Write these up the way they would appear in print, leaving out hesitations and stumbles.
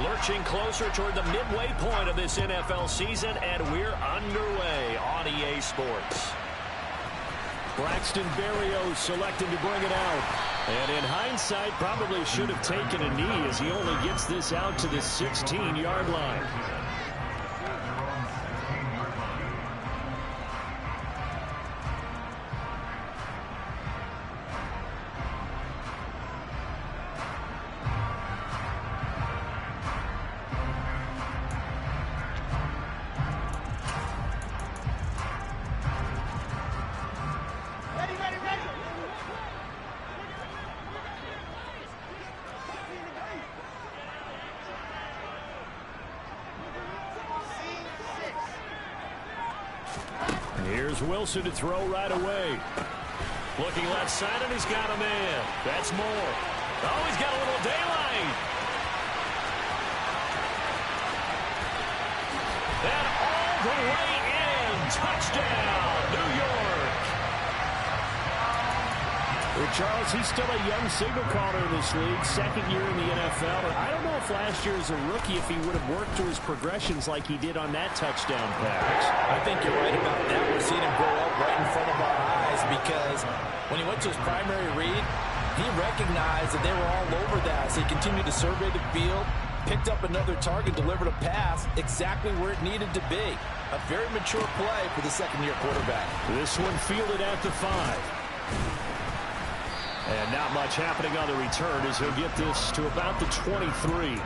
Lurching closer toward the midway point of this NFL season, and we're underway on EA Sports. Braxton Berrios selected to bring it out. And in hindsight, probably should have taken a knee as he only gets this out to the 16-yard line. Here's Wilson to throw right away. Looking left side, and he's got a man. That's Moore. Oh, he's got a little daylight. And all the way in. Touchdown, New York. Well, Charles, he's still a young signal caller in this league, second year in the NFL. And I don't know if last year as a rookie, if he would have worked through his progressions like he did on that touchdown pass. I think you're right about that. We're seeing him grow up right in front of our eyes because when he went to his primary read, he recognized that they were all over that. So he continued to survey the field, picked up another target, delivered a pass exactly where it needed to be. A very mature play for the second-year quarterback. This one fielded at the 5. And not much happening on the return as he'll get this to about the 23.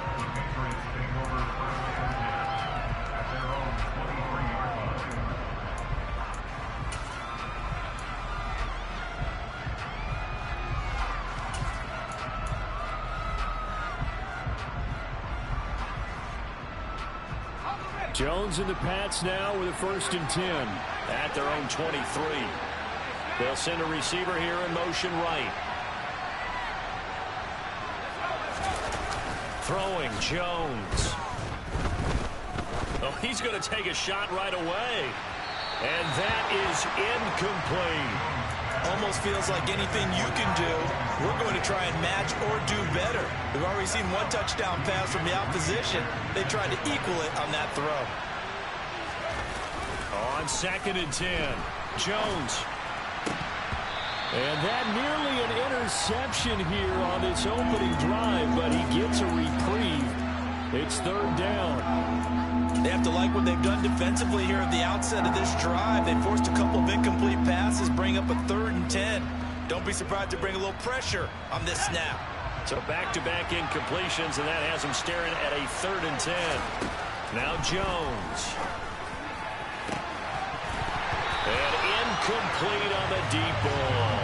Jones and the Pats now with a 1st and 10 at their own 23. They'll send a receiver here in motion right. Throwing Jones. Oh, he's going to take a shot right away. And that is incomplete. Almost feels like anything you can do, we're going to try and match or do better. We've already seen one touchdown pass from the opposition. They tried to equal it on that throw. On 2nd and 10, Jones. And that nearly an interception here on this opening drive, but he gets a reprieve. It's 3rd down. They have to like what they've done defensively here at the outset of this drive. They forced a couple of incomplete passes, bring up a 3rd and 10. Don't be surprised to bring a little pressure on this snap. So back-to-back incompletions, and that has him staring at a 3rd and 10. Now Jones. And incomplete on the deep ball.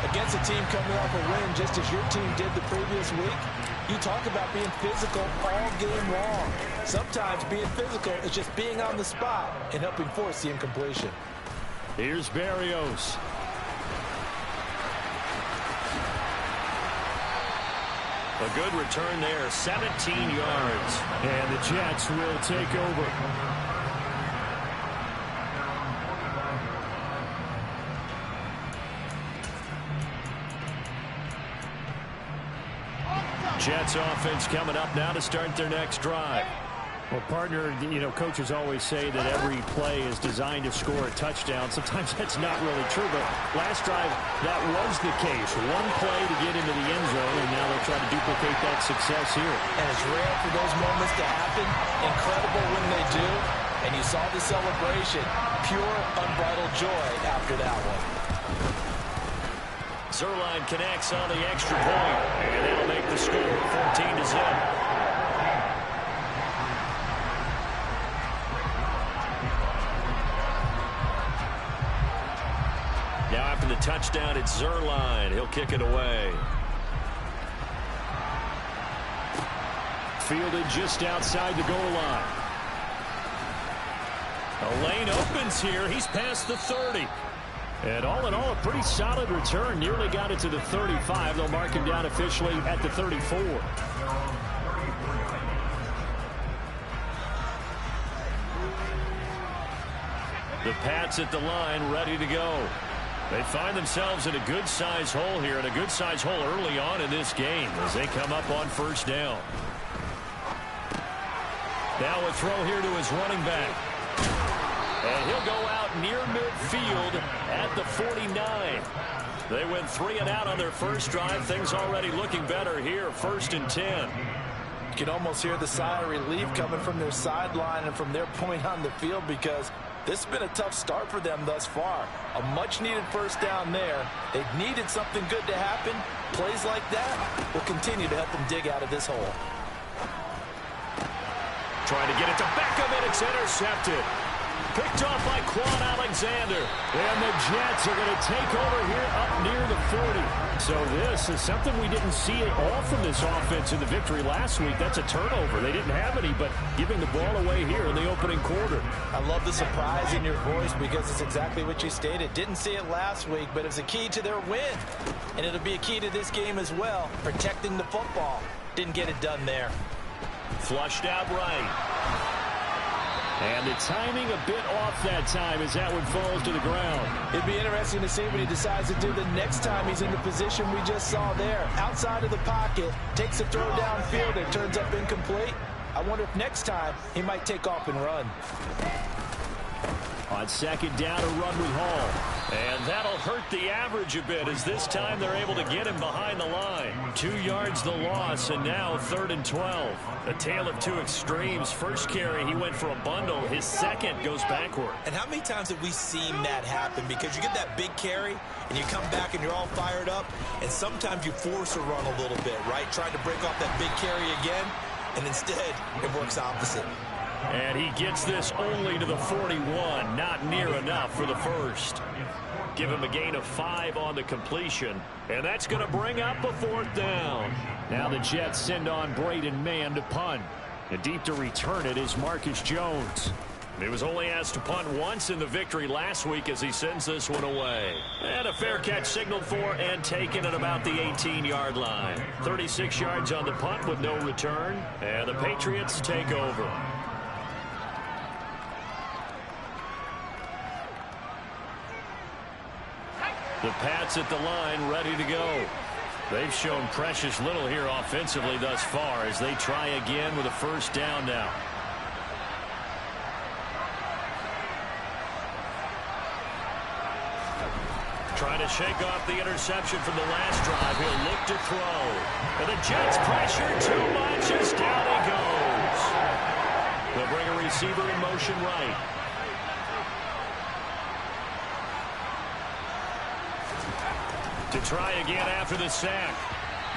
Against a team coming off a win just as your team did the previous week, you talk about being physical all game long. Sometimes being physical is just being on the spot and helping force the incompletion. Here's Berrios. A good return there, 17 yards. And the Jets will take over. Jets offense coming up now to start their next drive. Well, partner, you know, coaches always say that every play is designed to score a touchdown. Sometimes that's not really true, but last drive, that was the case. One play to get into the end zone, and now they'll try to duplicate that success here. And it's rare for those moments to happen. Incredible when they do. And you saw the celebration. Pure, unbridled joy after that one. Zerline connects on the extra point, and that'll make the score 14-0. Now after the touchdown, it's Zerline. He'll kick it away. Fielded just outside the goal line. The lane opens here. He's past the 30. And all in all, a pretty solid return. Nearly got it to the 35. They'll mark him down officially at the 34. The Pats at the line, ready to go. They find themselves in a good-sized hole here, and a good-sized hole early on in this game as they come up on 1st down. Now a throw here to his running back. And he'll go out near midfield at the 49. They went 3 and out on their first drive. Things already looking better here. 1st and 10. You can almost hear the sigh of relief coming from their sideline and from their point on the field, because this has been a tough start for them thus far. A much-needed first down there. They've needed something good to happen. Plays like that will continue to help them dig out of this hole. Trying to get it to Beckham, and it's intercepted. Picked off by Quan Alexander. And the Jets are going to take over here up near the 40. So this is something we didn't see at all from this offense in the victory last week. That's a turnover. They didn't have any, but giving the ball away here in the opening quarter. I love the surprise in your voice, because it's exactly what you stated. Didn't see it last week, but it was a key to their win. And it'll be a key to this game as well, protecting the football. Didn't get it done there. Flushed out right. And the timing a bit off that time as that one falls to the ground. It'd be interesting to see what he decides to do the next time he's in the position we just saw there. Outside of the pocket, takes a throw downfield, it turns up incomplete. I wonder if next time he might take off and run. On 2nd down, a run with Hall. And that'll hurt the average a bit, as this time they're able to get him behind the line. 2 yards the loss, and now 3rd and 12. A tale of two extremes. First carry, he went for a bundle. His second goes backward. And how many times have we seen that happen? Because you get that big carry, and you come back and you're all fired up, and sometimes you force a run a little bit, right? Trying to break off that big carry again, and instead it works opposite. And he gets this only to the 41. Not near enough for the first. Give him a gain of 5 on the completion. And that's going to bring up a 4th down. Now the Jets send on Braden Mann to punt. And deep to return it is Marcus Jones. He was only asked to punt once in the victory last week as he sends this one away. And a fair catch signaled for and taken at about the 18-yard line. 36 yards on the punt with no return. And the Patriots take over. The Pats at the line, ready to go. They've shown precious little here offensively thus far as they try again with a 1st down now. Trying to shake off the interception from the last drive. He'll look to throw. And the Jets pressure too much as down he goes. They'll bring a receiver in motion right. To try again after the sack.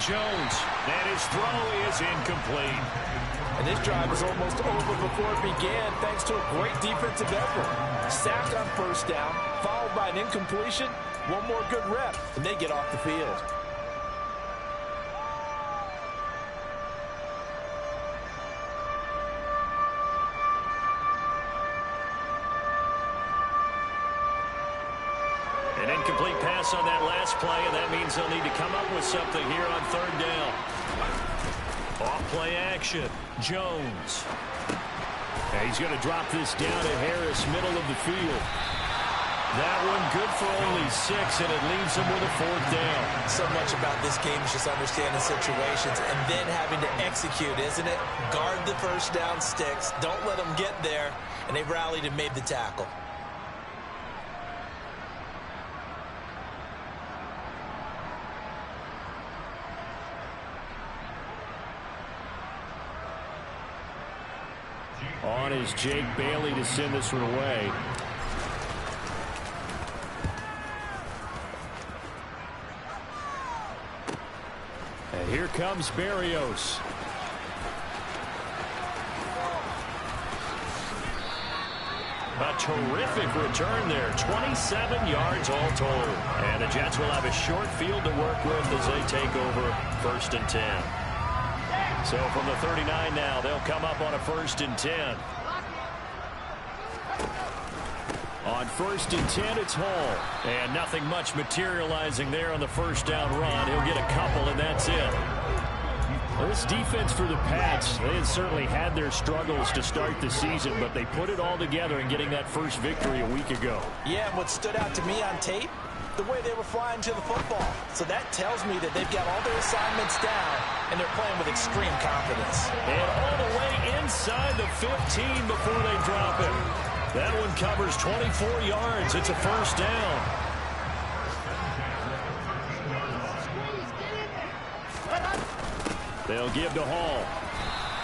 Jones, and his throw is incomplete. And this drive is almost over before it began, thanks to a great defensive effort. Sack on 1st down, followed by an incompletion. One more good rep, and they get off the field. An incomplete pass on that last play, and that means they'll need to come up with something here on 3rd down. Off play action. Jones. And he's going to drop this down to Harris, middle of the field. That one good for only 6, and it leaves him with a 4th down. So much about this game is just understanding situations and then having to execute, isn't it? Guard the 1st down sticks. Don't let them get there. And they rallied and made the tackle. On is Jake Bailey to send this one away. And here comes Berrios. A terrific return there. 27 yards all told. And the Jets will have a short field to work with as they take over 1st and 10. So from the 39 now, they'll come up on a 1st and 10. On 1st and 10, it's Hall. And nothing much materializing there on the 1st down run. He'll get a couple, and that's it. Well, this defense for the Pats, they had certainly had their struggles to start the season, but they put it all together in getting that first victory a week ago. Yeah, what stood out to me on tape, the way they were flying to the football. So that tells me that they've got all their assignments down, and they're playing with extreme confidence. And all the way inside the 15 before they drop it. That one covers 24 yards. It's a first down. They'll give to Hall.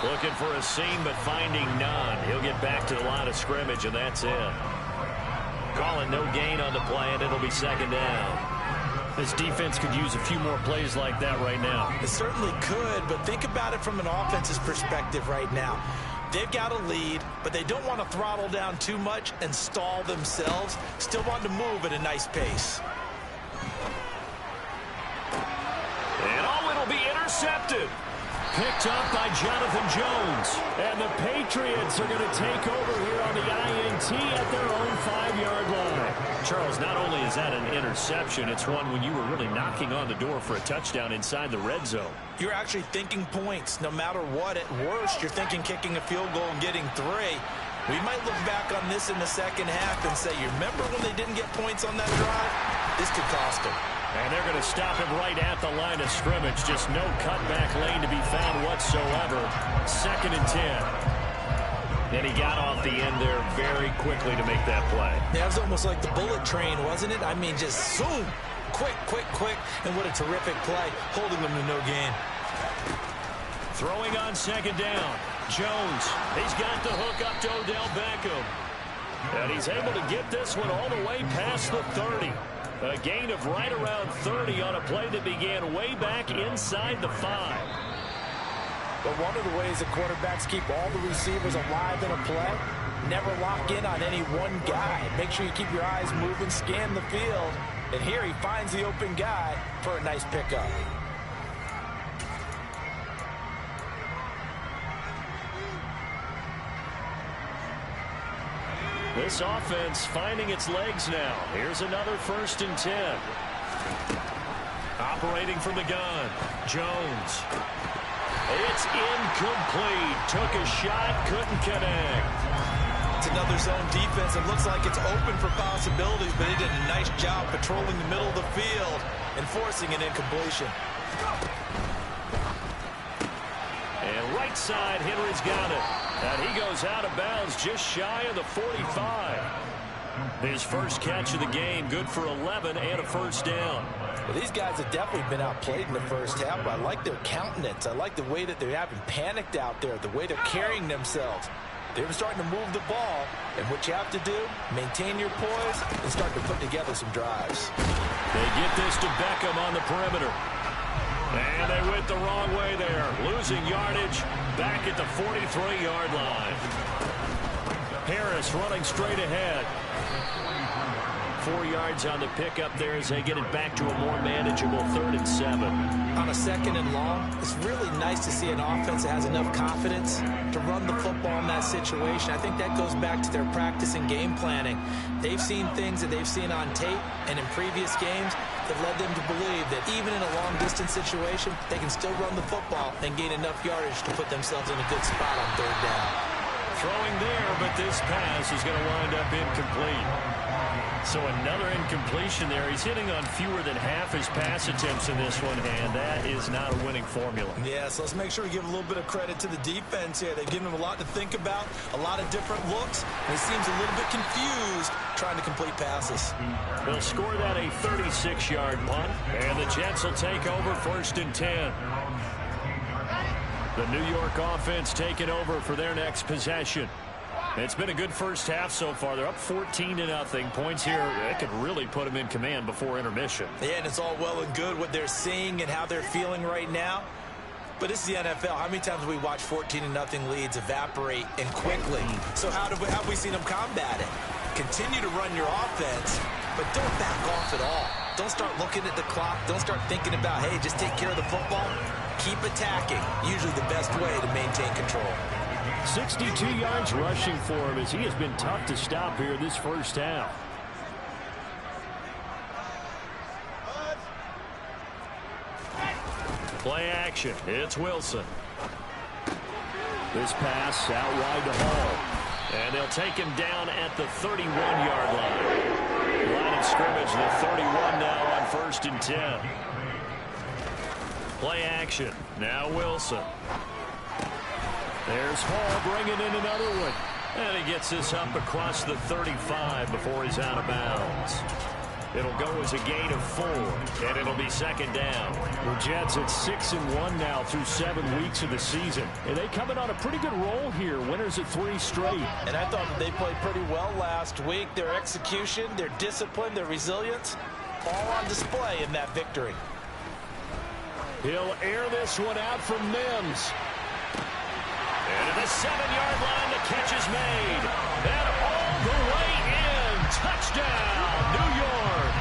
Looking for a seam, but finding none. He'll get back to the line of scrimmage, and that's it. Calling no gain on the play, and it'll be second down. This defense could use a few more plays like that right now. It certainly could, but think about it from an offense's perspective right now. They've got a lead, but they don't want to throttle down too much and stall themselves. Still want to move at a nice pace. And it'll be intercepted. Picked up by Jonathan Jones. And the Patriots are going to take over here on the INT at their own 5-yard line. Charles, not only is that an interception, it's one when you were really knocking on the door for a touchdown inside the red zone. You're actually thinking points. No matter what, at worst, you're thinking kicking a field goal and getting 3. We might look back on this in the second half and say, you remember when they didn't get points on that drive? This could cost them. And they're going to stop him right at the line of scrimmage. Just no cutback lane to be found whatsoever. 2nd and 10. And he got off the end there very quickly to make that play. Yeah, it was almost like the bullet train, wasn't it? I mean, just zoom. Quick, quick, quick. And what a terrific play, holding them to no gain. Throwing on 2nd down. Jones, he's got the hook up to Odell Beckham. And he's able to get this one all the way past the 30. A gain of right around 30 on a play that began way back inside the 5. But one of the ways that quarterbacks keep all the receivers alive in a play, never lock in on any one guy. Make sure you keep your eyes moving, scan the field. And here he finds the open guy for a nice pickup. This offense finding its legs now. Here's another 1st and 10. Operating from the gun. Jones. It's incomplete. Took a shot, couldn't connect. It's another zone defense. It looks like it's open for possibilities, but he did a nice job patrolling the middle of the field and forcing an incompletion. And right side, Henry's got it. And he goes out of bounds just shy of the 45. His first catch of the game, good for 11 and a first down. Well, these guys have definitely been outplayed in the first half, but I like their countenance. I like the way that they're having panicked out there, the way they're carrying themselves. They're starting to move the ball, and what you have to do, maintain your poise and start to put together some drives. They get this to Beckham on the perimeter. And they went the wrong way there. Losing yardage back at the 43-yard line. Harris running straight ahead. 4 yards on the pickup there as they get it back to a more manageable 3rd and 7. On a 2nd and long, it's really nice to see an offense that has enough confidence to run the football in that situation. I think that goes back to their practice and game planning. They've seen things that they've seen on tape and in previous games that led them to believe that even in a long-distance situation, they can still run the football and gain enough yardage to put themselves in a good spot on 3rd down. Throwing there, but this pass is going to wind up incomplete. So another incompletion there. He's hitting on fewer than half his pass attempts in this one, and that is not a winning formula. Yeah, so let's make sure we give a little bit of credit to the defense here. They've given him a lot to think about, a lot of different looks, and he seems a little bit confused trying to complete passes. They'll score that a 36-yard punt, and the Jets will take over 1st and 10. The New York offense taking over for their next possession. It's been a good first half so far. They're up 14-0. Points here, that could really put them in command before intermission. Yeah, and it's all well and good what they're seeing and how they're feeling right now. But this is the NFL. How many times have we watched 14-0 leads evaporate and quickly? So how have we seen them combat it? Continue to run your offense, but don't back off at all. Don't start looking at the clock. Don't start thinking about, hey, just take care of the football. Keep attacking. Usually the best way to maintain control. 62 yards rushing for him as he has been tough to stop here this first half. Play action. It's Wilson. This pass out wide to Hall. And they'll take him down at the 31-yard line. Line of of scrimmage, the 31 now on 1st and 10. Play action. Now Wilson. There's Hall bringing in another one. And he gets this up across the 35 before he's out of bounds. It'll go as a gain of 4, and it'll be 2nd down. The Jets at 6-1 now through 7 weeks of the season. And they coming on a pretty good roll here. Winners at 3 straight. And I thought that they played pretty well last week. Their execution, their discipline, their resilience, all on display in that victory. He'll air this one out from Mims. And at the 7-yard line, the catch is made. And all the way in. Touchdown, New York.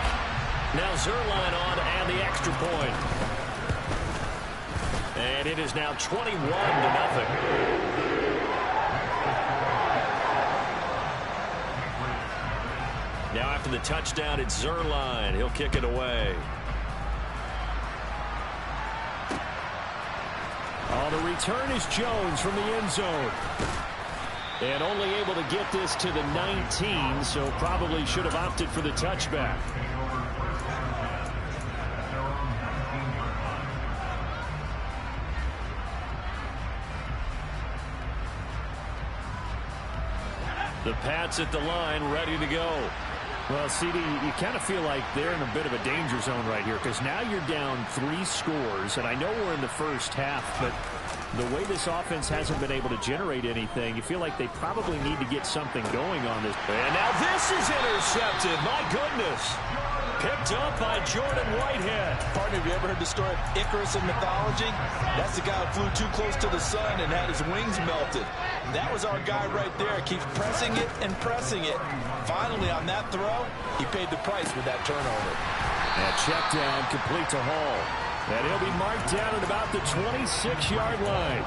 Now Zerline on and the extra point. And it is now 21-0. Now after the touchdown, it's Zerline. He'll kick it away. On the return is Jones from the end zone. And only able to get this to the 19, so probably should have opted for the touchback. The Pats at the line, ready to go. Well, CD, you kind of feel like they're in a bit of a danger zone right here because now you're down 3 scores, and I know we're in the first half, but the way this offense hasn't been able to generate anything, you feel like they probably need to get something going on this. And now this is intercepted. My goodness. Picked up by Jordan Whitehead. Partner, have you ever heard the story of Icarus in mythology? That's the guy who flew too close to the sun and had his wings melted. That was our guy right there. Keeps pressing it and pressing it. Finally, on that throw, he paid the price with that turnover. And check down complete to Hall. And he'll be marked down at about the 26-yard line.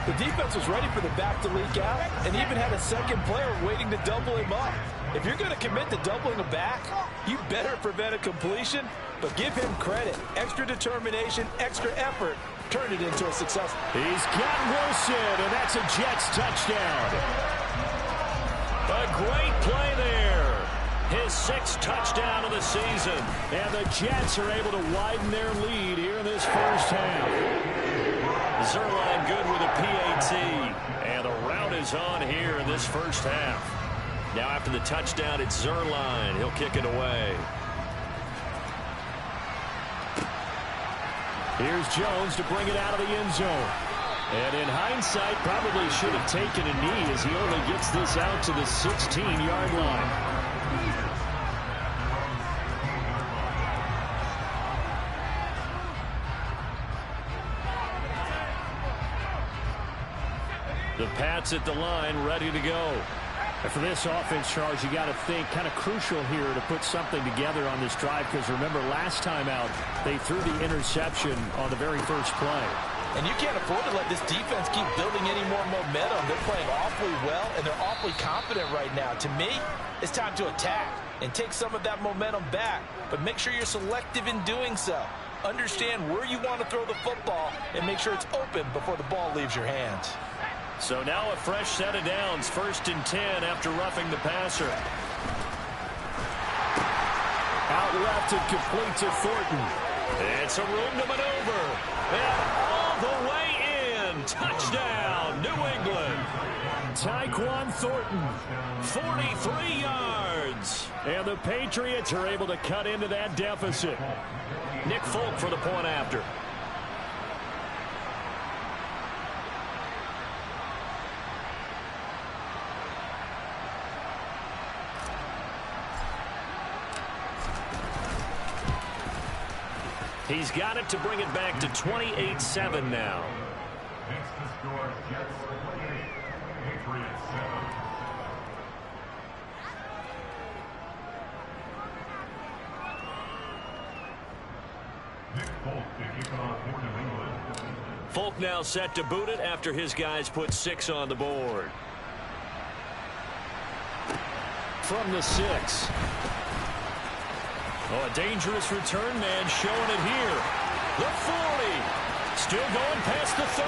The defense was ready for the back to leak out and even had a second player waiting to double him up. If you're going to commit to doubling a back, you better prevent a completion, but give him credit. Extra determination, extra effort, turned it into a success. He's got Wilson, and that's a Jets touchdown. A great play there. His 6th touchdown of the season. And the Jets are able to widen their lead here in this first half. Zerline good with a PAT. And the route is on here in this first half. Now after the touchdown, it's Zerline. He'll kick it away. Here's Jones to bring it out of the end zone. And in hindsight, probably should have taken a knee as he only gets this out to the 16-yard line. The Pats at the line, ready to go. And for this offense, Charles, you got to think kind of crucial here to put something together on this drive because remember last time out, they threw the interception on the very first play. And you can't afford to let this defense keep building any more momentum. They're playing awfully well, and they're awfully confident right now. To me, it's time to attack and take some of that momentum back, but make sure you're selective in doing so. Understand where you want to throw the football and make sure it's open before the ball leaves your hands. So now a fresh set of downs, 1st and 10 after roughing the passer. Out left and complete to Thornton. It's a room to maneuver. And all the way in. Touchdown, New England. Tyquan Thornton. 43 yards. And the Patriots are able to cut into that deficit. Nick Folk for the point after. He's got it to bring it back to 28-7 now. Next to score, Jets 28, Patriots 7. Nick Folk to kick off for New England. Folk now set to boot it after his guys put 6 on the board. From the 6. Oh, a dangerous return man showing it here. The 40. Still going past the 30.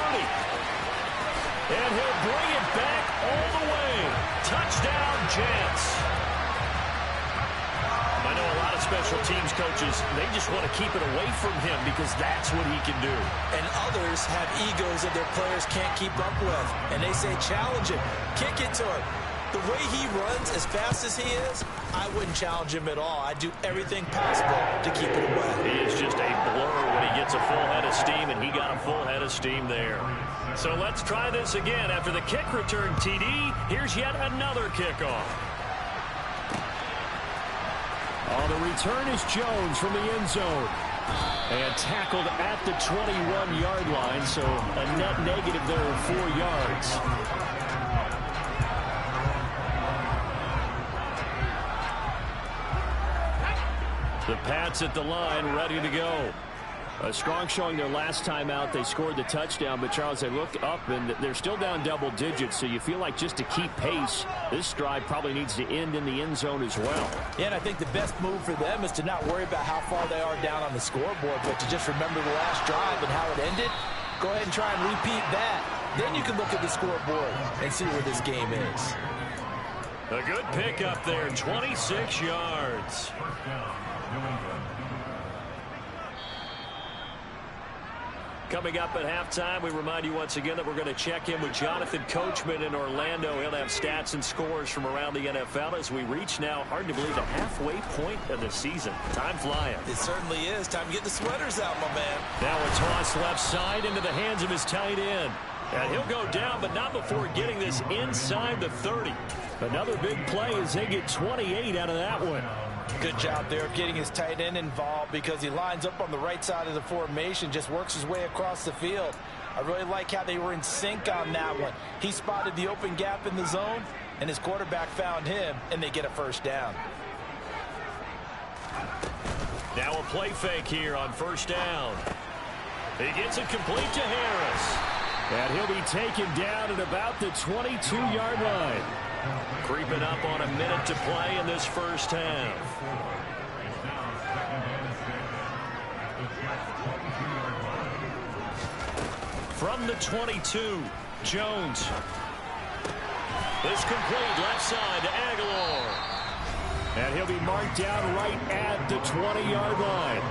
And he'll bring it back all the way. Touchdown, Jets. special teams coaches, they just want to keep it away from him because that's what he can do. And others have egos that their players can't keep up with. And they say, challenge him, kick it to him. The way he runs as fast as he is, I wouldn't challenge him at all. I'd do everything possible to keep it away. He is just a blur when he gets a full head of steam, and he got a full head of steam there. So let's try this again. After the kick return TD, here's yet another kickoff. Oh, the return is Jones from the end zone. And tackled at the 21-yard line, so a net negative there of 4 yards. The Pats at the line, ready to go. A strong showing their last time out. They scored the touchdown, but, Charles, they look up, and they're still down double digits, so you feel like just to keep pace, this drive probably needs to end in the end zone as well. Yeah, and I think the best move for them is to not worry about how far they are down on the scoreboard, but to just remember the last drive and how it ended. Go ahead and try and repeat that. Then you can look at the scoreboard and see where this game is. A good pickup there, 26 yards. Coming up at halftime, we remind you once again that we're going to check in with Jonathan Coachman in Orlando. He'll have stats and scores from around the NFL as we reach now, hard to believe, the halfway point of the season. Time flying. It certainly is. Time to get the sweaters out, my man. Now a toss left side into the hands of his tight end. And he'll go down, but not before getting this inside the 30. Another big play as they get 28 out of that one. Good job there of getting his tight end involved because he lines up on the right side of the formation, just works his way across the field. I really like how they were in sync on that one. He spotted the open gap in the zone, and his quarterback found him, and they get a first down. Now a play fake here on first down. He gets it complete to Harris. And he'll be taken down at about the 22-yard line. Creeping up on a minute to play in this first half. From the 22, Jones. It's complete left side to Aguilar. And he'll be marked down right at the 20-yard line.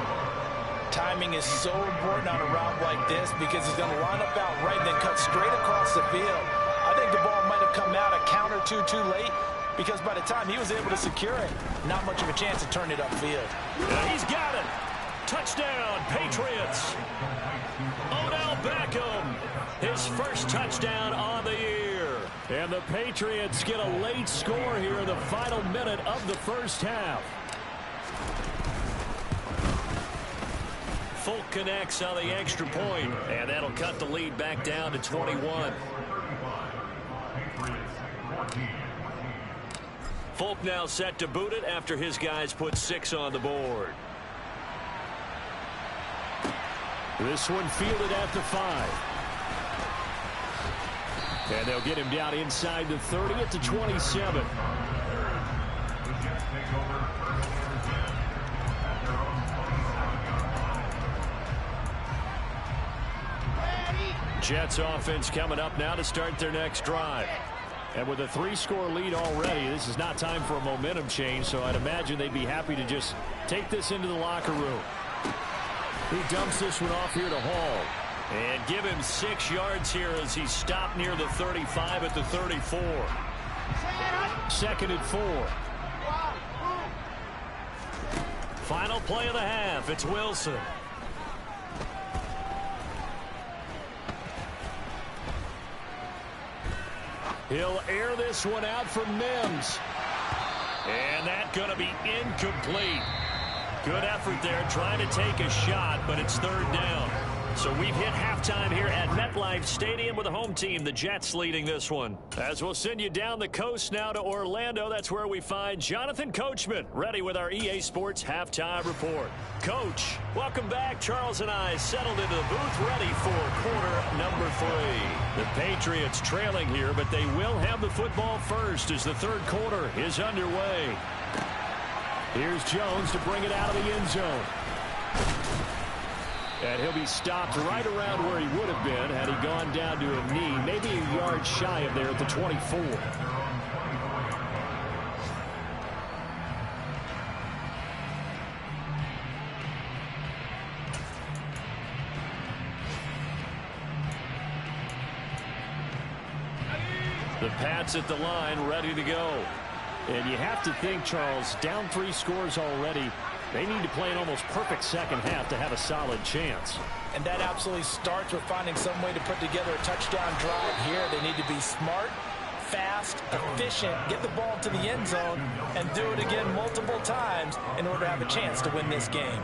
Timing is so important on a route like this because he's going to line up out right and then cut straight across the field. I think the ball might have come out a count or two too late because by the time he was able to secure it, not much of a chance to turn it upfield. And he's got it. Touchdown, Patriots. Odell Beckham, his first touchdown on the year. And the Patriots get a late score here in the final minute of the first half. Folk connects on the extra point, and that'll cut the lead back down to 21. Folk now set to boot it after his guys put 6 on the board. This one fielded at the 5. And they'll get him down inside the 30 at the 27. Jets offense coming up now to start their next drive. And with a 3-score lead already, this is not time for a momentum change, so I'd imagine they'd be happy to just take this into the locker room. He dumps this one off here to Hall. And give him 6 yards here as he stopped near the 35 at the 34. Second and 4. Final play of the half. It's Wilson. He'll air this one out for Mims. And that's going to be incomplete. Good effort there trying to take a shot, but it's third down. So we've hit halftime here at MetLife Stadium with the home team, the Jets, leading this one. As we'll send you down the coast now to Orlando, that's where we find Jonathan Coachman, ready with our EA Sports halftime report. Coach, welcome back. Charles and I settled into the booth, ready for quarter number 3. The Patriots trailing here, but they will have the football first as the third quarter is underway. Here's Jones to bring it out of the end zone. And he'll be stopped right around where he would have been had he gone down to a knee, maybe a yard shy of there at the 24. The Pats at the line, ready to go. And you have to think, Charles, down 3 scores already. They need to play an almost perfect second half to have a solid chance. And that absolutely starts with finding some way to put together a touchdown drive here. They need to be smart, fast, efficient, get the ball to the end zone, and do it again multiple times in order to have a chance to win this game.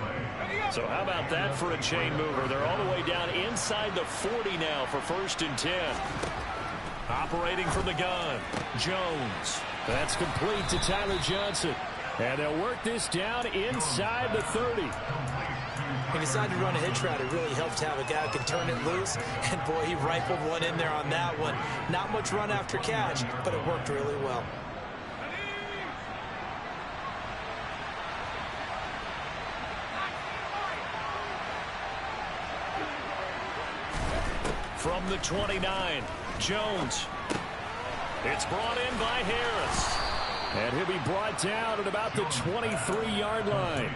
So how about that for a chain mover? They're all the way down inside the 40 now for 1st and 10. Operating from the gun, Jones. That's complete to Tyler Johnson. And they'll work this down inside the 30. He decided to run a hitch route. It really helps to have a guy who can turn it loose. And, boy, he rifled one in there on that one. Not much run after catch, but it worked really well. From the 29, Jones. It's brought in by Harris. And he'll be brought down at about the 23-yard line.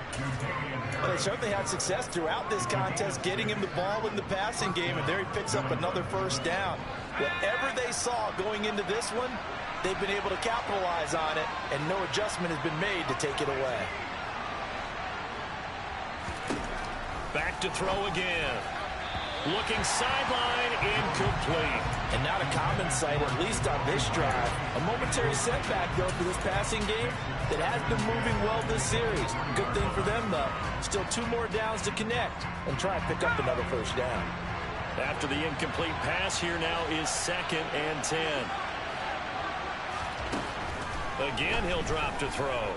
Well, they certainly had success throughout this contest getting him the ball in the passing game, and there he picks up another 1st down. Whatever they saw going into this one, they've been able to capitalize on it, and no adjustment has been made to take it away. Back to throw again. Looking sideline, incomplete. And not a common sight, at least on this drive. A momentary setback, though, for this passing game that has been moving well this series. Good thing for them, though. Still 2 more downs to connect and try and pick up another 1st down. After the incomplete pass, here now is 2nd and 10. Again, he'll drop to throw.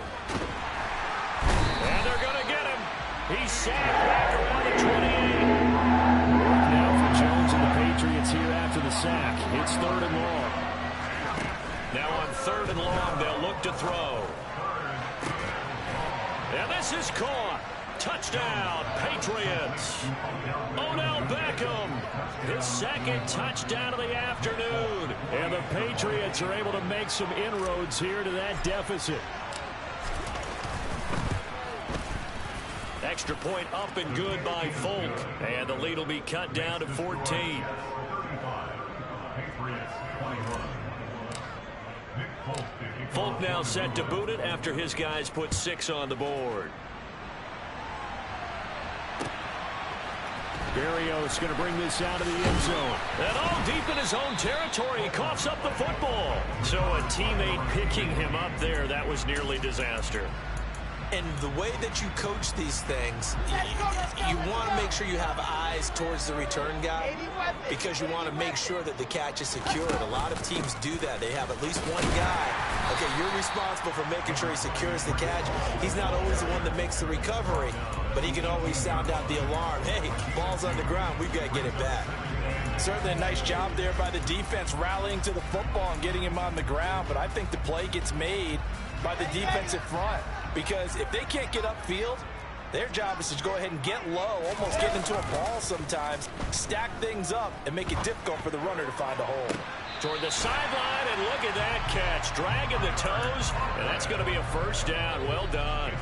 And they're going to get him. He's sacked back around the 28. Now for Jones and the Patriots here after the sack. It's 3rd and long. Now on 3rd and long, they'll look to throw. And this is caught. Touchdown, Patriots. Odell Beckham, his 2nd touchdown of the afternoon. And the Patriots are able to make some inroads here to that deficit. Extra point up and good by Folk. And the lead will be cut down to 14. Folk now set to boot it after his guys put 6 on the board. Berrios going to bring this out of the end zone. And all deep in his own territory, he coughs up the football. So a teammate picking him up there, that was nearly disaster. And the way that you coach these things, you want to make sure you have eyes towards the return guy because you want to make sure that the catch is secured. A lot of teams do that. They have at least one guy. Okay, you're responsible for making sure he secures the catch. He's not always the one that makes the recovery, but he can always sound out the alarm. Hey, ball's on the ground. We've got to get it back. Certainly a nice job there by the defense rallying to the football and getting him on the ground, but I think the play gets made by the defensive front. Because if they can't get upfield, their job is to go ahead and get low, almost get into a ball sometimes, stack things up, and make it difficult for the runner to find a hole. Toward the sideline, and look at that catch. Dragging the toes, and that's going to be a 1st down. Well done.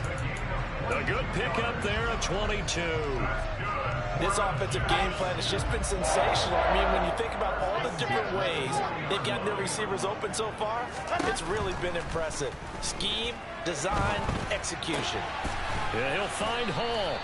A good pickup there of 22. This offensive game plan has just been sensational. I mean, when you think about all the different ways they've gotten their receivers open so far, it's really been impressive. Scheme, design, execution. Yeah, he'll find Hall.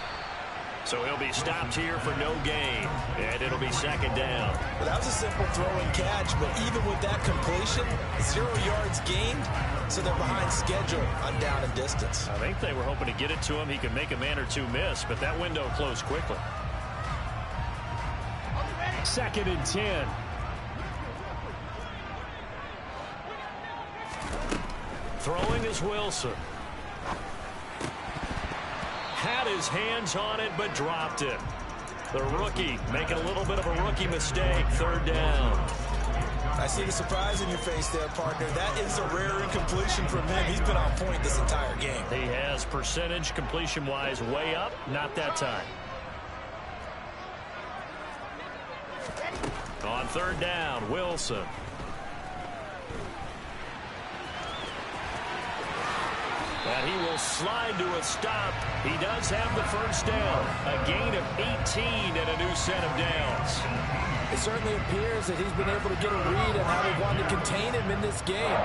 So he'll be stopped here for no gain. And it'll be 2nd down. Well, that was a simple throw and catch, but even with that completion, 0 yards gained, so they're behind schedule on down and distance. I think they were hoping to get it to him. He could make a man or 2 miss, but that window closed quickly. 2nd and 10. Throwing is Wilson. Had his hands on it, but dropped it. The rookie making a little bit of a rookie mistake. 3rd down. I see the surprise in your face there, partner. That is a rare incompletion from him. He's been on point this entire game. He has percentage completion-wise way up. Not that time. On 3rd down, Wilson. And he will slide to a stop. He does have the 1st down. A gain of 18 and a new set of downs. It certainly appears that he's been able to get a read on how they want to contain him in this game.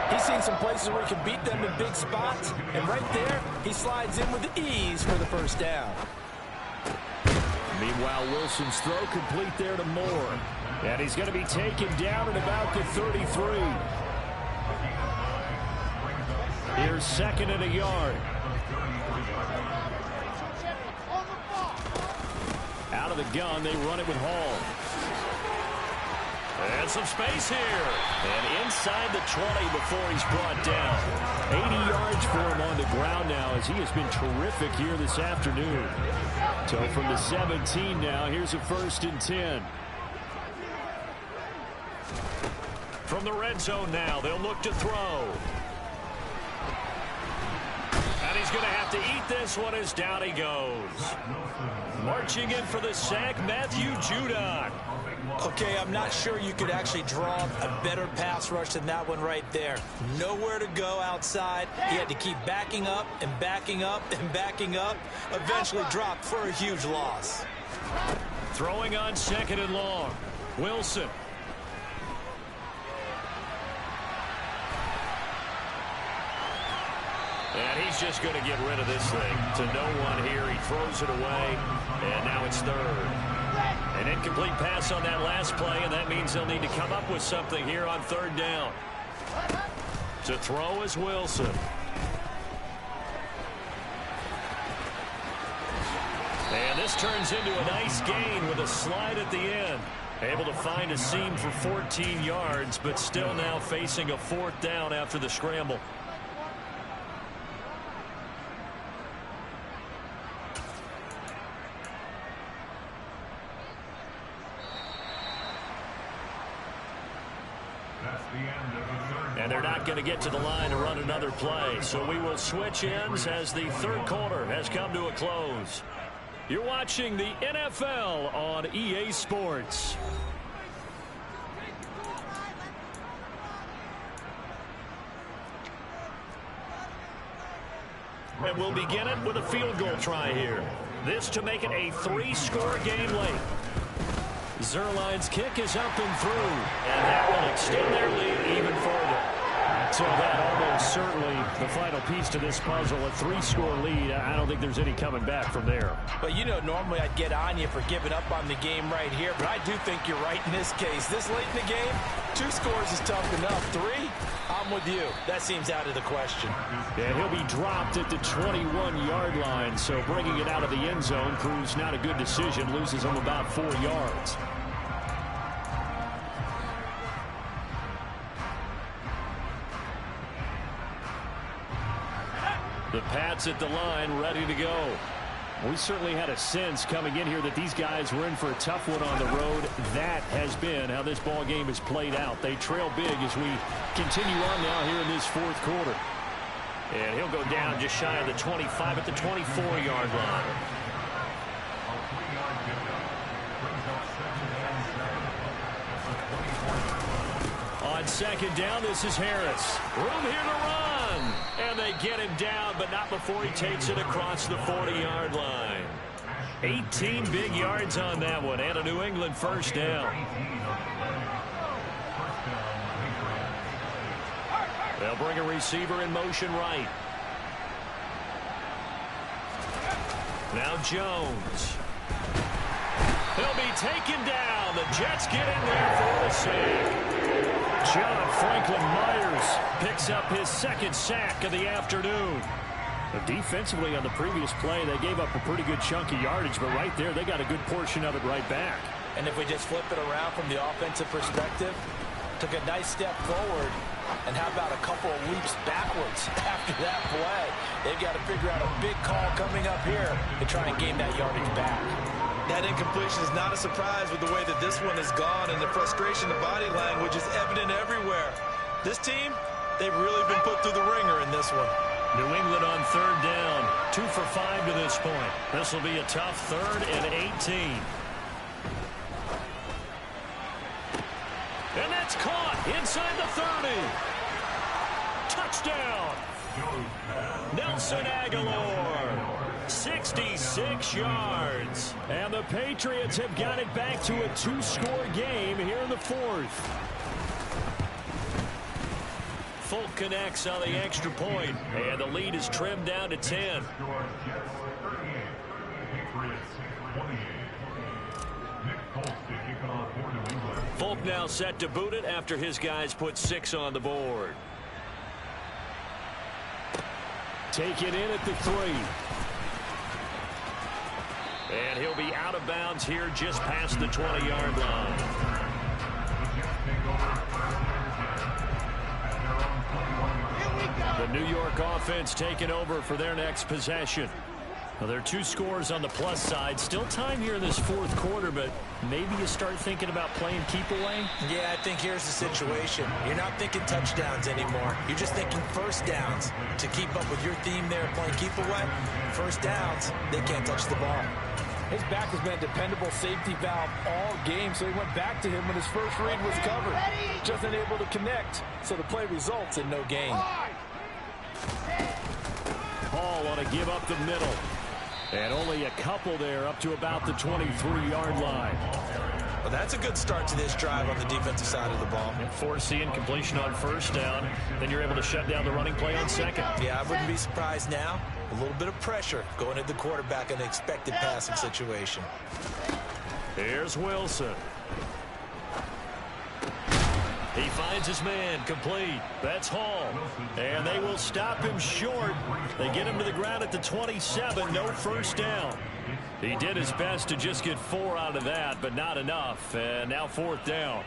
He's seen some places where he can beat them in big spots, and right there, he slides in with ease for the first down. Meanwhile, Wilson's throw complete there to Moore. And he's going to be taken down at about the 33. Here's 2nd and a yard. Out of the gun, they run it with Hall. And some space here. And inside the 20 before he's brought down. 80 yards for him on the ground now as he has been terrific here this afternoon. So from the 17 now, here's a 1st and 10. From the red zone now, they'll look to throw. And he's going to have to eat this one as down he goes. Marching in for the sack, Matthew Judon. Okay, I'm not sure you could actually draw a better pass rush than that one right there. Nowhere to go outside. He had to keep backing up and backing up and backing up. Eventually dropped for a huge loss. Throwing on 2nd and long. Wilson. And he's just going to get rid of this thing. To no one here. He throws it away. And now it's 3rd. An incomplete pass on that last play, and that means they'll need to come up with something here on 3rd down. To throw is Wilson. And this turns into a nice gain with a slide at the end. Able to find a seam for 14 yards, but still now facing a 4th down after the scramble. And they're not going to get to the line to run another play. So we will switch ends as the 3rd quarter has come to a close. You're watching the NFL on EA Sports. And we'll begin it with a field goal try here. This to make it a 3-score game late. Zerline's kick is up and through, and that will extend their lead even further. So that almost certainly the final piece to this puzzle, a 3-score lead. I don't think there's any coming back from there. But, you know, normally I'd get on you for giving up on the game right here, but I do think you're right in this case. This late in the game, 2 scores is tough enough. 3, I'm with you. That seems out of the question. Yeah, he'll be dropped at the 21-yard line, so bringing it out of the end zone proves not a good decision, loses him about 4 yards. The Pats at the line, ready to go. We certainly had a sense coming in here that these guys were in for a tough one on the road. That has been how this ball game has played out. They trail big as we continue on now here in this 4th quarter. And he'll go down just shy of the 25 at the 24-yard line. On 2nd down, this is Harris. Room here to run. And they get him down, but not before he takes it across the 40-yard line. 18 big yards on that one, and a New England 1st down. They'll bring a receiver in motion right. Now Jones. He'll be taken down. The Jets get in there for the sack. John Franklin Myers picks up his 2nd sack of the afternoon. But defensively on the previous play, they gave up a pretty good chunk of yardage, but right there, they got a good portion of it right back. And if we just flip it around from the offensive perspective, took a nice step forward, and how about a couple of leaps backwards after that play? They've got to figure out a big call coming up here to try and gain that yardage back. That incompletion is not a surprise with the way that this one has gone, and the frustration, the body language is evident everywhere. This team, they've really been put through the ringer in this one. New England on 3rd down, 2 for 5 to this point. This will be a tough 3rd and 18. And that's caught inside the 30. Touchdown. Nelson Aguilar. 66 yards. And the Patriots have got it back to a 2-score game here in the fourth. Folk connects on the extra point, and the lead is trimmed down to 10. Folk now set to boot it after his guys put 6 on the board. Take it in at the 3. And he'll be out of bounds here just past the 20-yard line. The New York offense taking over for their next possession. Well, there are 2 scores on the plus side. Still time here in this fourth quarter, but maybe you start thinking about playing keep away? Yeah, I think here's the situation. You're not thinking touchdowns anymore. You're just thinking first downs. To keep up with your theme there, playing keep away, first downs, they can't touch the ball. His back has been a dependable safety valve all game, so he went back to him when his first read was covered. Just unable to connect, so the play results in no gain. Hall on a give up the middle. And only a couple there up to about the 23-yard line. Well, that's a good start to this drive on the defensive side of the ball. Foreseeing completion on first down. Then you're able to shut down the running play on second. Yeah, I wouldn't be surprised now. A little bit of pressure going at the quarterback in an expected passing situation. Here's Wilson. He finds his man, complete. That's Hall. And they will stop him short. They get him to the ground at the 27, no first down. He did his best to just get 4 out of that, but not enough. And now fourth down.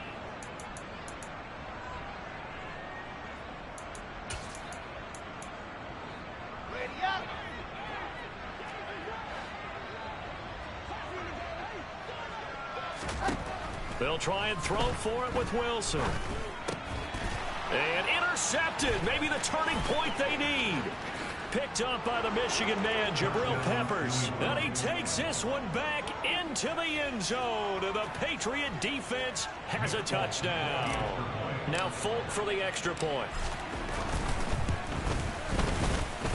They'll try and throw for it with Wilson. And intercepted. Maybe the turning point they need. Picked up by the Michigan man, Jabril Peppers. And he takes this one back into the end zone. And the Patriot defense has a touchdown. Now Folk for the extra point.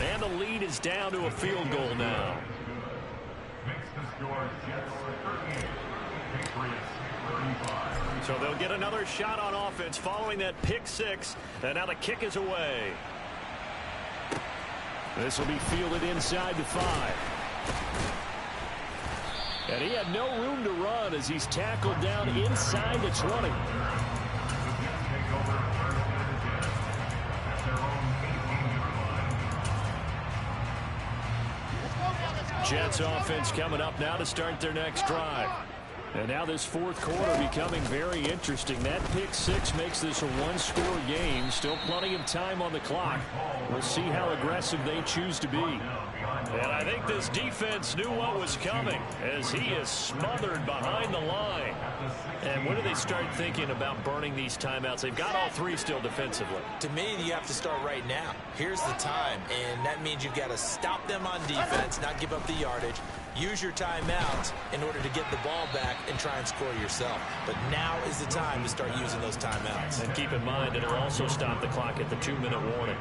And the lead is down to a field goal now. So they'll get another shot on offense following that pick 6. And now the kick is away. This will be fielded inside the 5. And he had no room to run as he's tackled down inside the 20. Jets offense coming up now to start their next drive. And now this fourth quarter becoming very interesting. That pick 6 makes this a 1-score game. Still plenty of time on the clock. We'll see how aggressive they choose to be. And I think this defense knew what was coming as he is smothered behind the line. And when do they start thinking about burning these timeouts? They've got all 3 still defensively. To me, you have to start right now. Here's the time, and that means you've got to stop them on defense, not give up the yardage. Use your timeouts in order to get the ball back and try and score yourself. But now is the time to start using those timeouts. And keep in mind, it'll also stop the clock at the 2-minute warning.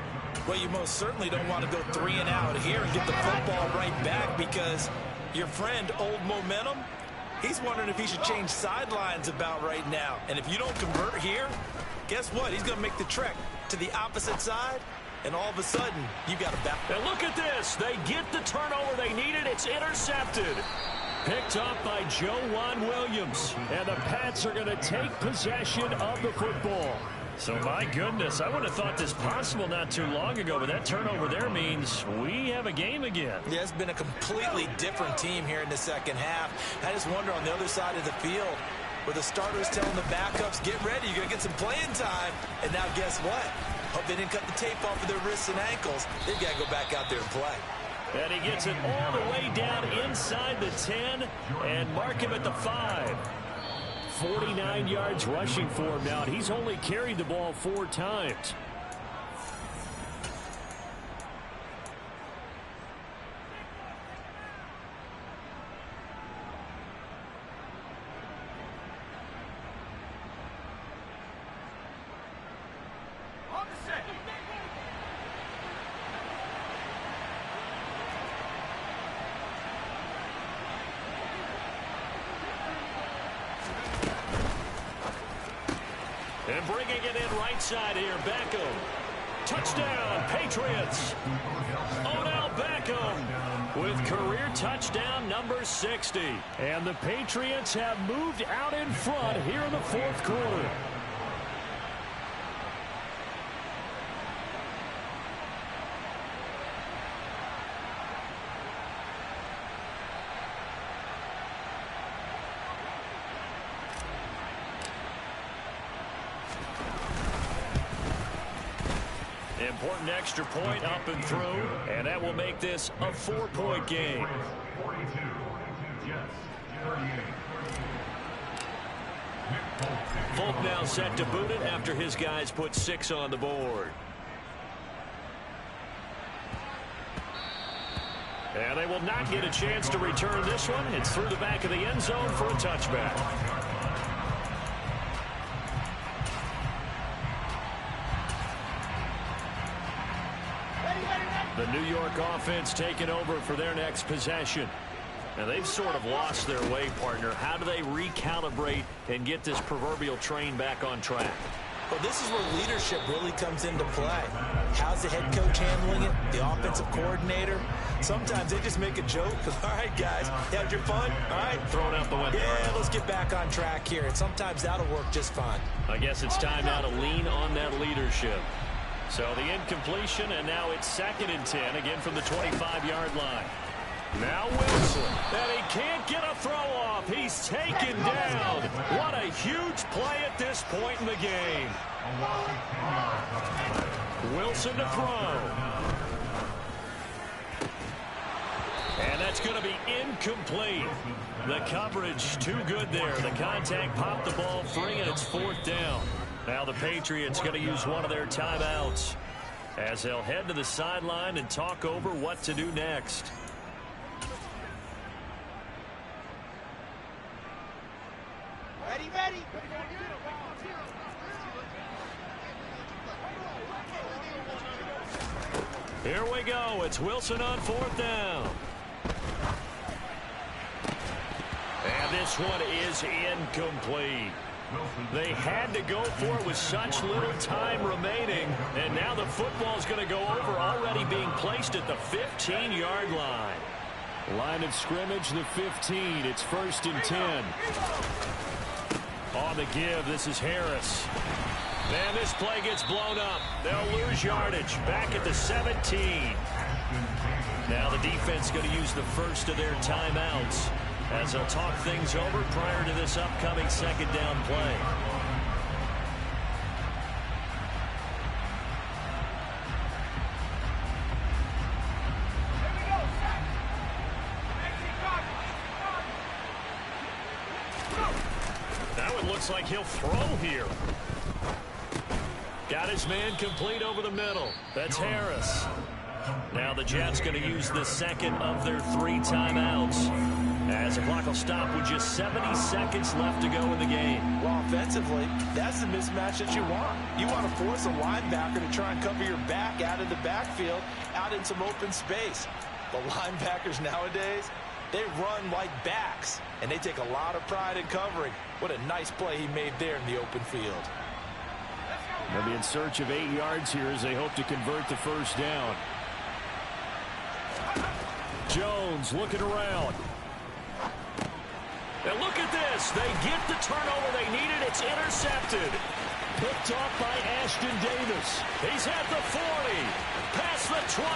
Well, you most certainly don't want to go 3 and out here and get the football right back because your friend, Old Momentum, he's wondering if he should change sidelines about right now. And if you don't convert here, guess what? He's going to make the trek to the opposite side. And all of a sudden, you got a back. And look at this. They get the turnover they needed. It's intercepted. Picked up by Joejuan Williams. And the Pats are going to take possession of the football. So, my goodness, I would have thought this possible not too long ago, but that turnover there means we have a game again. Yeah, it's been a completely different team here in the second half. I just wonder on the other side of the field, where the starters telling the backups, get ready, you're going to get some playing time. And now guess what? Hope they didn't cut the tape off of their wrists and ankles. They've got to go back out there and play. And he gets it all the way down inside the 10 and mark him at the 5. 49 yards rushing for him now. He's only carried the ball 4 times. And bringing it in right side here, Beckham. Touchdown, Patriots. Odell Beckham with career touchdown number 60. And the Patriots have moved out in front here in the fourth quarter. Important extra point up and through, and that will make this a 4-point game. 42, Jets, 38. Folk now set to boot it after his guys put 6 on the board. And they will not get a chance to return this one. It's through the back of the end zone for a touchback. The New York offense taking over for their next possession. Now, they've sort of lost their way, partner. How do they recalibrate and get this proverbial train back on track? Well, this is where leadership really comes into play. How's the head coach handling it? The offensive coordinator? Sometimes they just make a joke. All right, guys, had your fun? All right. Throw it out the window. Yeah, let's get back on track here. And sometimes that'll work just fine. I guess it's time now to lean on that leadership. So the incompletion, and now it's 2nd and 10, again from the 25-yard line. Now Wilson, and he can't get a throw off. He's taken down. What a huge play at this point in the game. Wilson to throw. And that's going to be incomplete. The coverage too good there. The contact popped the ball free, and it's 4th down. Now the Patriots going to use one of their timeouts as they'll head to the sideline and talk over what to do next. Ready. Here we go. It's Wilson on 4th down. And this one is incomplete. They had to go for it with such little time remaining, and now the football is going to go over, already being placed at the 15-yard line. Line of scrimmage, the 15. It's 1st and 10. On the give, this is Harris. And this play gets blown up. They'll lose yardage. Back at the 17. Now the defense going to use the first of their timeouts as they'll talk things over prior to this upcoming 2nd down play. Now it looks like he'll throw here. Got his man complete over the middle. That's Harris. Now the Jets going to use the 2nd of their 3 timeouts, as the clock will stop with just 70 seconds left to go in the game. Well, offensively, that's the mismatch that you want. You want to force a linebacker to try and cover your back out of the backfield, out in some open space. The linebackers nowadays, they run like backs, and they take a lot of pride in covering. What a nice play he made there in the open field. They'll be in search of 8 yards here as they hope to convert the 1st down. Jones looking around. And look at this. They get the turnover they needed. It's intercepted. Picked off by Ashton Davis. He's at the 40. Past the 20.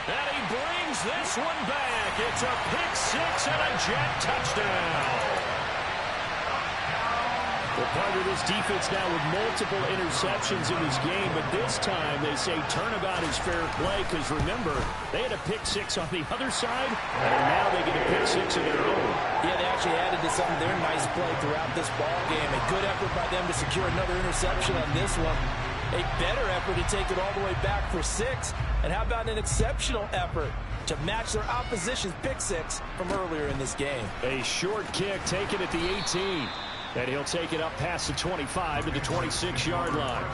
And he brings this one back. It's a pick 6 and a Jet touchdown. Well, part of this defense now with multiple interceptions in this game, but this time they say turnabout is fair play because, remember, they had a pick 6 on the other side, and now they get a pick 6 of their own. Yeah, they actually added to some of their nice play throughout this ball game. A good effort by them to secure another interception on this one. A better effort to take it all the way back for 6. And how about an exceptional effort to match their opposition's pick 6 from earlier in this game? A short kick taken at the 18. And he'll take it up past the 25 to the 26-yard line.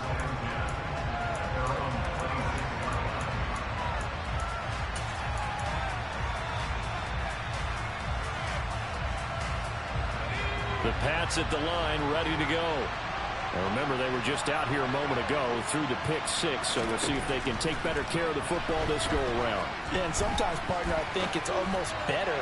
The Pats at the line, ready to go. And remember, they were just out here a moment ago through the pick six, so we'll see if they can take better care of the football this go-around. Yeah, and sometimes, partner, I think it's almost better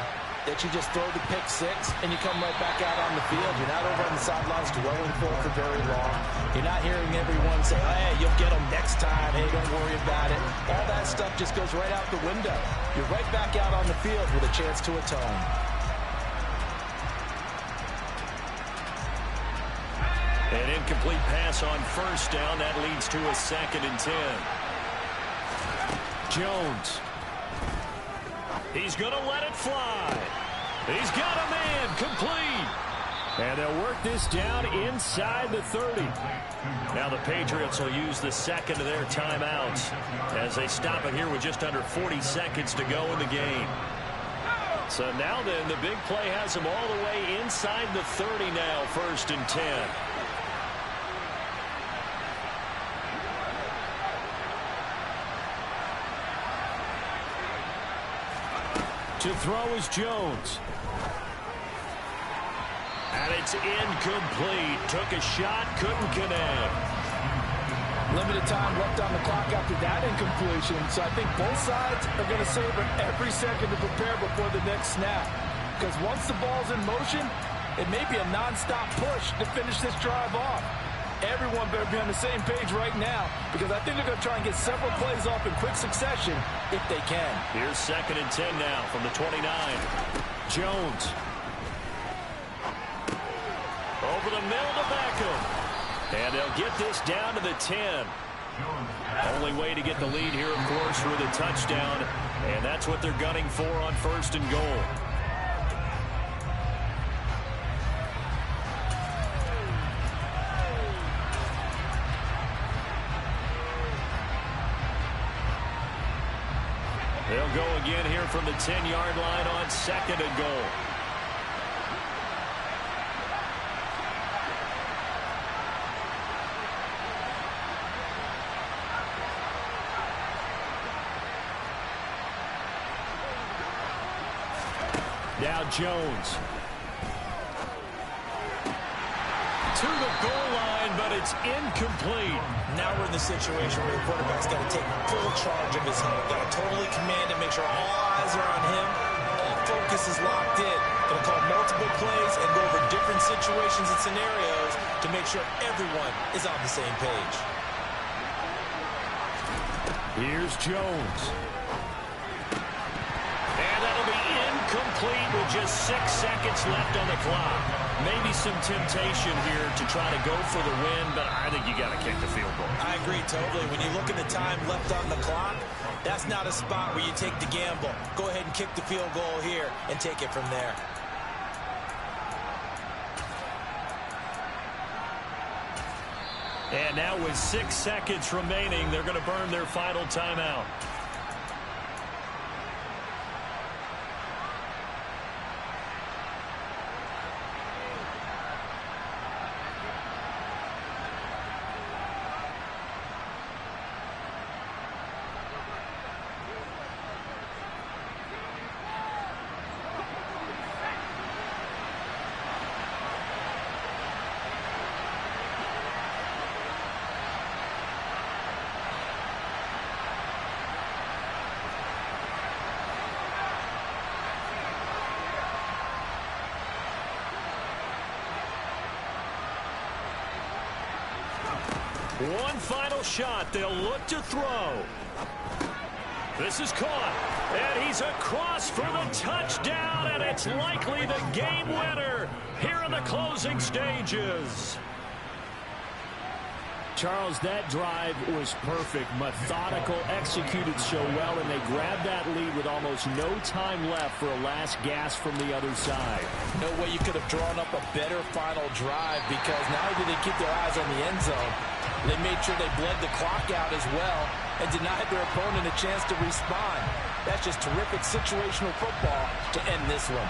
that you just throw the pick six and you come right back out on the field. You're not over on the sidelines dwelling for very long. You're not hearing everyone say, hey, you'll get them next time. Hey, don't worry about it. All that stuff just goes right out the window. You're right back out on the field with a chance to atone. An incomplete pass on first down. That leads to a 2nd and 10. Jones. He's going to let it fly. He's got a man complete. And they'll work this down inside the 30. Now the Patriots will use the second of their timeouts as they stop it here with just under 40 seconds to go in the game. So now then, the big play has them all the way inside the 30 now, 1st and 10. To throw is Jones. And it's incomplete. Took a shot, couldn't connect. Limited time left on the clock after that incompletion. So I think both sides are going to savor every second to prepare before the next snap. Because once the ball's in motion, it may be a nonstop push to finish this drive off. Everyone better be on the same page right now, because I think they're going to try and get several plays off in quick succession if they can. Here's 2nd and 10 now from the 29. Jones. Over the middle to Beckham. And they'll get this down to the 10. Only way to get the lead here, of course, with a touchdown. And that's what they're gunning for on 1st and goal. They'll go again here from the 10-yard line on 2nd and goal. Now Jones. To the goal line, but it's incomplete. Now we're in the situation where the quarterback's got to take full charge of his head. Got to totally command it, make sure all eyes are on him. All focus is locked in. Going to call multiple plays and go over different situations and scenarios to make sure everyone is on the same page. Here's Jones. And that'll be incomplete with just 6 seconds left on the clock. Maybe some temptation here to try to go for the win, but I think you got to kick the field goal. I agree totally. When you look at the time left on the clock, that's not a spot where you take the gamble. Go ahead and kick the field goal here and take it from there. And now with 6 seconds remaining, they're going to burn their final timeout. One final shot. They'll look to throw. This is caught. And he's across for the touchdown, and it's likely the game winner here in the closing stages. Charles, that drive was perfect, methodical, executed so well, and they grabbed that lead with almost no time left for a last gasp from the other side. No way you could have drawn up a better final drive, because not only did they keep their eyes on the end zone, they made sure they bled the clock out as well and denied their opponent a chance to respond. That's just terrific situational football to end this one.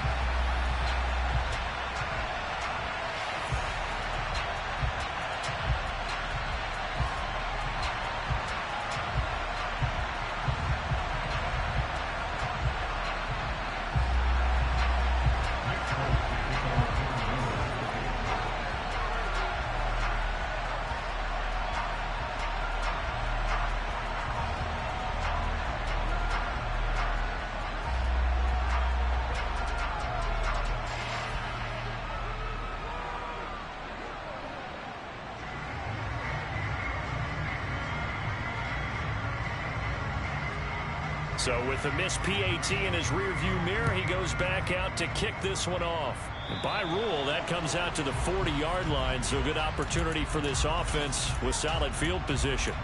So with the missed PAT in his rearview mirror, he goes back out to kick this one off. And by rule, that comes out to the 40-yard line, so good opportunity for this offense with solid field position.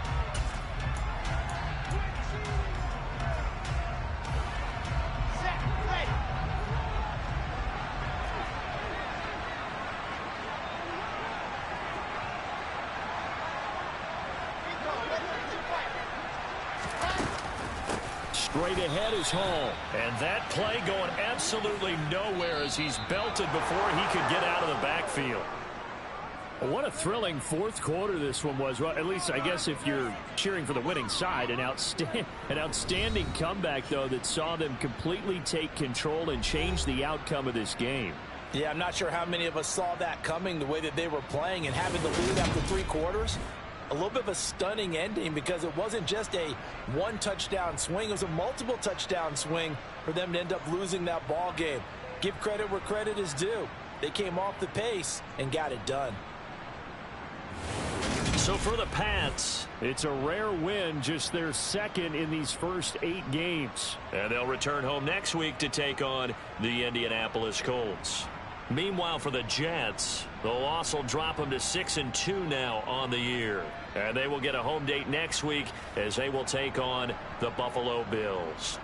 Straight ahead is Hall. And that play going absolutely nowhere as he's belted before he could get out of the backfield. What a thrilling fourth quarter this one was. Well, at least I guess if you're cheering for the winning side. An outstanding comeback, though, that saw them completely take control and change the outcome of this game. Yeah, I'm not sure how many of us saw that coming, the way that they were playing and having the lead after 3 quarters. A little bit of a stunning ending because it wasn't just a one-touchdown swing. It was a multiple touchdown swing for them to end up losing that ball game. Give credit where credit is due. They came off the pace and got it done. So for the Pats, it's a rare win, just their second in these first 8 games. And they'll return home next week to take on the Indianapolis Colts. Meanwhile, for the Jets, the loss will drop them to 6-2 now on the year. And they will get a home date next week as they will take on the Buffalo Bills.